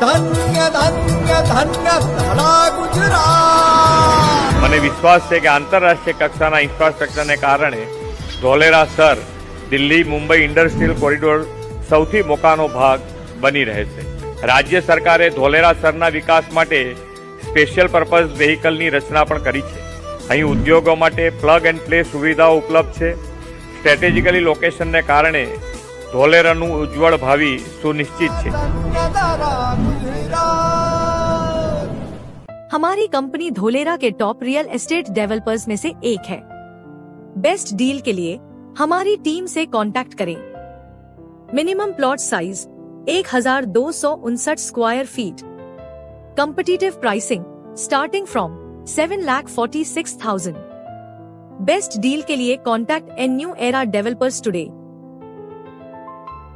ધન્ય ધન્ય ધન્ય તારા ગુજરાત। મને વિશ્વાસ છે કે આંતરરાષ્ટ્રીય કક્ષાના ઇન્ફ્રાસ્ટ્રક્ચરને કારણે ધોલેરા દિલ્હી મુંબઈ ઇન્ડસ્ટ્રીયલ કોરિડોર સૌથી મોકાનો ભાગ બની રહેશે। રાજ્ય સરકારે ધોલેરા વિકાસ માટે સ્પેશિયલ પર્પઝ વેહિકલની રચના પણ કરી છે। અહીં ઉદ્યોગો માટે પ્લગ એન્ડ પ્લે સુવિધાઓ ઉપલબ્ધ છે। સ્ટ્રેટેજિકલી લોકેશનને કારણે ધોલેરાનું ઉજ્જવળ ભાવિ સુનિશ્ચિત છે। हमारी कंपनी धोलेरा के टॉप रियल एस्टेट डेवलपर्स में से एक है। बेस्ट डील के लिए हमारी टीम से कांटेक्ट करें। Minimum plot size 1259 square feet. Competitive pricing starting from 7,46,000। Best deal के लिए contact an new era developers today.